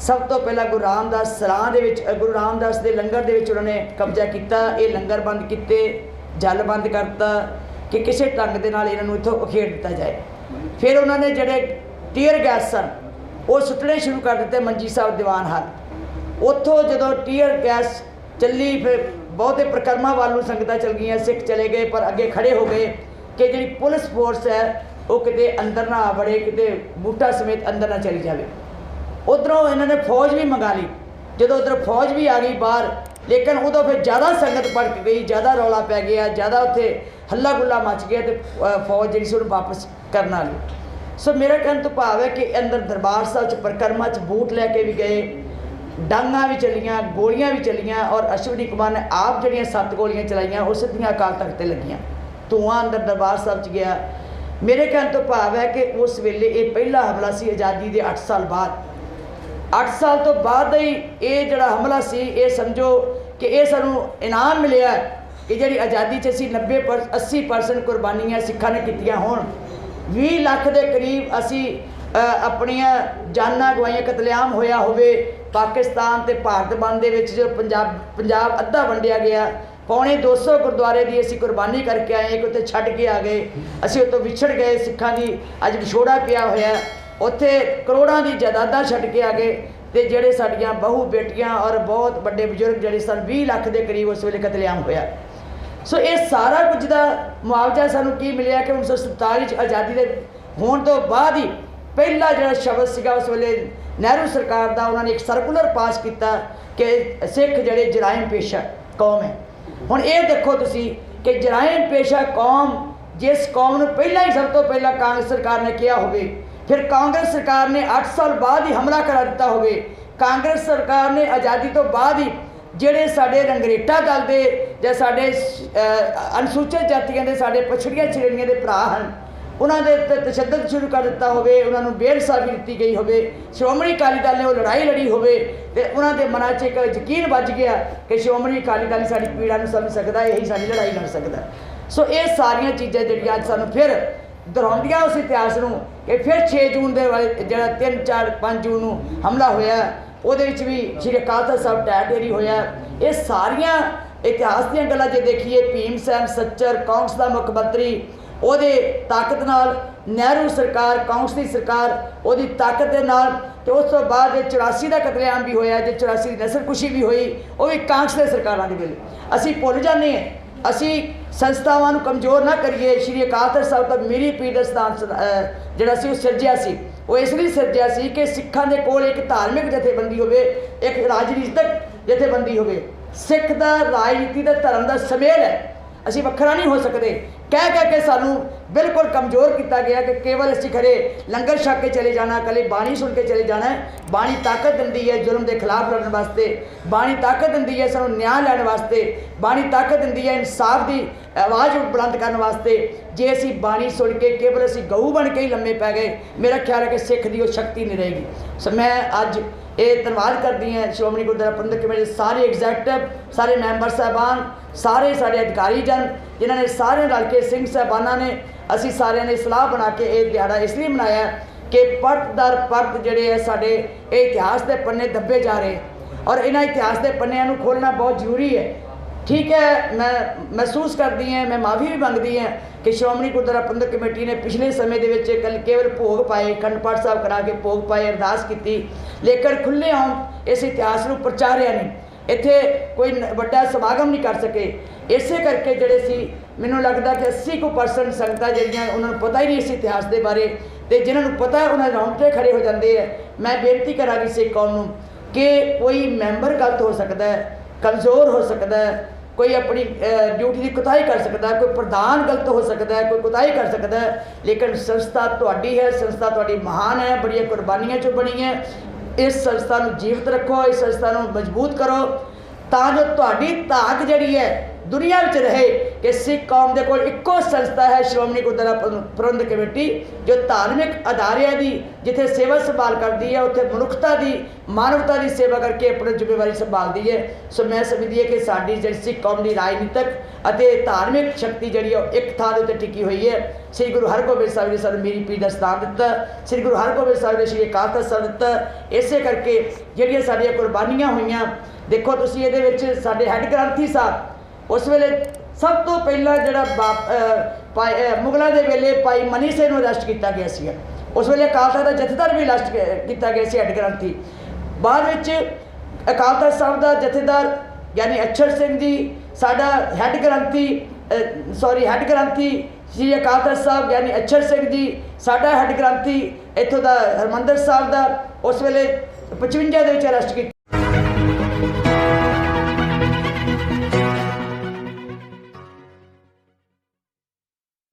सब तो पहला गुरु रामदास सराह दे विच गुरु रामदास के लंगर दे विच उन्होंने कब्जा किया। ये लंगर बंद किए, जल बंद करता कि किसी ढंग के नाल इन्हां नूं इत्थों उखेड़ दिता जाए। फिर उन्होंने जिहड़े टीयर गैस सन वो सुट्टने शुरू कर दिते मंजी साहब दीवान हाल। उत्थों जदों टीयर गैस चली फिर बहुते प्रकरमा वालों संगतां चल गई, सिख चले गए, पर अगे खड़े हो गए कि जी पुलिस फोर्स है वो किते अंदर ना आ बड़े, किते बूटा समेत अंदर ना चली जाए। उधरों इन्होंने फौज भी मंगा ली। जो उधर फौज भी आ गई बाहर, लेकिन उदों फिर ज़्यादा संगत भड़क गई, ज़्यादा रौला पै गया, ज़्यादा उत्थे हल्ला गुल्ला मच गया तो फौज जी उन्हें वापस करना ली। सो मेरा कहने तो भाव है कि अंदर दरबार साहब च परिक्रमा च बूट लैके भी गए, डांगा भी चलियाँ, गोलियां भी चलियाँ, और अश्विनी कुमार ने आप जड़ियाँ 7 गोलियां चलाइयाँ वो सीधियाँ अकाल तख्त ते लगियाँ। धुआं अंदर दरबार साहब च गया। मेरे कहने तो भाव है कि उस वेले ये पहला हमला सी आज़ादी के 8 साल बाद। 8 साल तो बाद ही ये जड़ा हमला सी, ये समझो कि ये सानू इनाम मिलया कि जी आज़ादी च असी 80% कुर्बानियाँ सिखा ने कीतियां होण। 20 लाख के करीब असी अपनियां जानां गवाइयां, कतलेआम होया होवे। पाकिस्तान ते भारत बंद दे विच जो पंजाब अद्धा वंडिया गया, 250 गुरुद्वारे की असी कुर्बानी करके आए, कि उत्थे छड्ड के आ गए, असी उत्तों विछड़ गए। सिखां दी अज विछोड़ा पिया होया, उत्थे करोड़ों की जायदादां छड्ड के आ गए। तो जेडे साडियां बहू बेटियां और बहुत बड़े बजुर्ग जेडे सन 20 लाख के करीब उस वेले कतलेआम होया। सो ये सारा कुछ का मुआवजा सानू की मिलिया कि 1947 आज़ादी के होने तो बाद ही पहला जो शब्द सीगा उस वेले नेहरू सरकार का, उन्होंने एक सर्कुलर पास किया कि सिख जड़े जराइम पेशा कौम है। हुण ये देखो तुसी कि जराइम पेशा कौम, जिस कौम नूं पहला ही सब तो पहला कांग्रेस सरकार ने किया होवे, फिर कांग्रेस सरकार ने 8 साल बाद ही हमला करा दिता होवे, कांग्रेस सरकार ने आज़ादी तो बाद ही ਜਿਹੜੇ ਸਾਡੇ ਰੰਗਰੇਟਾ ਦਲ ਦੇ ਜਾਂ ਸਾਡੇ ਅਨੁਸੂਚਿਤ ਜਾਤੀਆਂ ਦੇ ਸਾਡੇ ਪਛੜੀਆਂ ਸ਼੍ਰੇਣੀਆਂ ਦੇ ਭਰਾ ਹਨ, ਉਹਨਾਂ ਦੇ ਉੱਤੇ ਤਸ਼ੱਦਦ ਸ਼ੁਰੂ ਕਰ ਦਿੱਤਾ ਹੋਵੇ, ਉਹਨਾਂ ਨੂੰ ਬੇਇਨਸਾਫੀ ਦਿੱਤੀ ਗਈ ਹੋਵੇ, ਸ਼੍ਰੋਮਣੀ ਅਕਾਲੀ ਦਲ ਨੇ ਉਹ ਲੜਾਈ ਲੜੀ ਹੋਵੇ ਤੇ ਉਹਨਾਂ ਦੇ ਮਨਾਂ 'ਚ ਇੱਕ ਯਕੀਨ ਵੱਜ ਗਿਆ ਕਿ ਸ਼੍ਰੋਮਣੀ ਅਕਾਲੀ ਦਲ ਸਾਡੀ ਪੀੜਾ ਨੂੰ ਸਮਝ ਸਕਦਾ, ਇਹੀ ਸਾਡੀ ਲੜਾਈ ਲੜ ਸਕਦਾ। ਸੋ ਇਹ ਸਾਰੀਆਂ ਚੀਜ਼ਾਂ ਜਿਹੜੀਆਂ ਅੱਜ ਸਾਨੂੰ ਫਿਰ ਦੁਹਰਾਉਂਦੀਆਂ ਉਸ ਇਤਿਹਾਸ ਨੂੰ ਕਿ ਫਿਰ 6 ਜੂਨ ਦੇ ਵਾਲੇ ਜਿਹੜਾ 3, 4, 5 ਜੂਨ ਨੂੰ ਹਮਲਾ ਹੋਇਆ, ਉਹਦੇ ਵਿੱਚ ਵੀ ਸ਼੍ਰੀ ਅਕਾਲ ਤਖ਼ਤ ਸਾਹਿਬ ਢਹਿ ਢੇਰੀ ਹੋਇਆ। ਇਹ ਸਾਰੀਆਂ ਇਤਿਹਾਸ ਦੀਆਂ ਗੱਲਾਂ ਜੇ ਦੇਖੀਏ, ਭੀਮ ਸੈਨ ਸੱਚਰ ਕਾਂਗਰਸ ਦਾ ਮੁੱਖ ਮੰਤਰੀ, ਉਹਦੇ ਤਾਕਤ ਨਾਲ ਨਹਿਰੂ ਸਰਕਾਰ, ਕਾਂਗਰਸ ਦੀ ਸਰਕਾਰ ਉਹਦੀ ਤਾਕਤ ਦੇ ਨਾਲ, ਤੇ ਉਸ ਤੋਂ ਬਾਅਦ 84 ਦਾ ਕਤਲੇਆਮ ਵੀ ਹੋਇਆ, ਜੇ 84 ਦੀ ਨਸਲਕੁਸ਼ੀ ਵੀ ਹੋਈ, ਉਹ ਵੀ ਕਾਂਗਰਸ ਦੇ ਸਰਕਾਰਾਂ ਦੇ ਵੇਲੇ। ਅਸੀਂ ਭੁੱਲ ਜਾਂਦੇ ਹਾਂ, ਅਸੀਂ ਸੰਸਥਾਵਾਂ ਨੂੰ ਕਮਜ਼ੋਰ ਨਾ ਕਰੀਏ। ਸ਼੍ਰੀ ਅਕਾਲ ਤਖ਼ਤ ਸਾਹਿਬ ਤਾਂ ਮੇਰੀ ਪੀਰ ਦਾ ਸਥਾਨ ਜਿਹੜਾ ਸੀ ਉਹ ਸਿਰਜਿਆ ਸੀ, ਉਹ ਇਸ ਲਈ ਸਿਰਜਿਆ ਸੀ ਕਿ ਸਿੱਖਾਂ ਦੇ ਕੋਲ ਇੱਕ ਧਾਰਮਿਕ ਜਥੇਬੰਦੀ ਹੋਵੇ, ਇੱਕ ਰਾਜਨੀਤਿਕ ਜਥੇਬੰਦੀ ਹੋਵੇ। ਸਿੱਖ ਦਾ ਰਾਜਨੀਤੀ ਦਾ ਧਰਮ ਦਾ ਸਮੇਲ ਹੈ, ਅਸੀਂ ਵੱਖਰਾ ਨਹੀਂ ਹੋ ਸਕਦੇ। ਕਹਿ ਕਹਿ ਕੇ ਸਾਨੂੰ बिल्कुल कमज़ोर किया गया कि केवल असी खरे लंगर छक के चले जाना, कल बाणी सुन के चले जाना है। बाणी ताकत दिंदी है जुल्म के खिलाफ लड़न वास्ते, बाणी ताकत दिंदी है सानू न्याय लैण वास्ते, बाणी ताकत दिंदी है इंसाफ की आवाज़ बुलंद करने वास्ते। जे असी बाणी सुन के केवल असी गऊ बन के ही लम्बे पै गए, मेरा ख्याल है कि सिख की वो शक्ति नहीं रहेगी। सो मैं अज ये धन्यवाद करती हैं श्रोमणी गुरुद्वारा प्रबंधक कमेटी सारे एग्जैक्टिव, सारे मैंबर साहबान, सारे साढ़े अधिकारी जन जिन्होंने सारे रल के सिंह साहबाना ने असी सारे ने सलाह बना के ये दिहाड़ा इसलिए मनाया कि परत दर परत जोड़े है साढ़े इतिहास के पन्ने दबे जा रहे हैं और इन्होंने इतिहास के पन्निया को खोलना बहुत जरूरी है। ठीक है, मैं महसूस करती हैं, मैं माफ़ी भी मंगती हैं कि श्रोमणी गुरुद्वारा प्रबंधक कमेटी ने पिछले समय के कल केवल भोग पाए, अखंड पाठ साहब करा के भोग पाए, अरदास की, लेकिन खुले आम इस इतिहास को प्रचारिया नहीं, इत्थे कोई बड़ा समागम नहीं कर सके। इसे करके जोड़े सी मैनूं लगता कि 80% संगतां जिहड़ियां उन्होंने पता ही नहीं इस इतिहास के बारे, तो जिन्होंने पता है उन्होंने रौंगटे खड़े हो जाते हैं। मैं बेनती करांगी सिख कौम नूं कि कोई मैंबर गलत हो सकता है, कमज़ोर हो सकता है, कोई अपनी ड्यूटी की कुताही कर सकता है, कोई प्रधान गलत हो सकता है, कोई कुताही कर सकता है, लेकिन संस्था तुहाडी है, संस्था तुहाडी महान है, बड़िया कुर्बानियां चो बनी है। इस संस्था को जीवित रखो, इस संस्था को मजबूत करो, तां जो तुहाडी धाक जिहड़ी है दुनिया में रहे कि सिख कौम के कोल इक्को संस्था है श्रोमणी गुरुद्वारा प्रबंधक कमेटी जो धार्मिक अदारिया की जिथे सेवा संभाल करती है उत्थे मनुखता की मानवता की सेवा करके अपनी जिम्मेवारी संभालती है। सो मैं समझदी है कि साडी जिहड़ी सिख कौम की राजनीतिक अते धार्मिक शक्ति जिहड़ी एक थां दे उत्ते टिकी हुई है। श्री गुरु हरगोबिंद साहब ने सानूं मीरी पीर दा स्थान दिता, श्री गुरु हरगोबिंद साहब ने श्री अकाल तख्त साहब दिता। इसे करके जिहड़ियां साडीआं कुर्बानियां होईयां देखो तुसीं इहदे विच साडे हैड ग्रंथी साहब उस वेले सब तो पहला जिहड़ा मुगलों के वेले भाई मनी सिंह नूं अरैसट किया गया सी। उस वेले अकाल तख्त का जथेदार भी अरैसट किया गया सी हैड ग्रंथी। बाद विच अकाल तख्त साहब का जथेदार यानी अक्षर सिंह जी साडा हैड ग्रंथी हैड ग्रंथी श्री अकाल तख्त साहब यानी अक्षर सिंह जी साडा हैड ग्रंथी इत्थों का हरमंदर साहब का उस वेले 55 ਦੇ ਵਿੱਚ अरैसट किया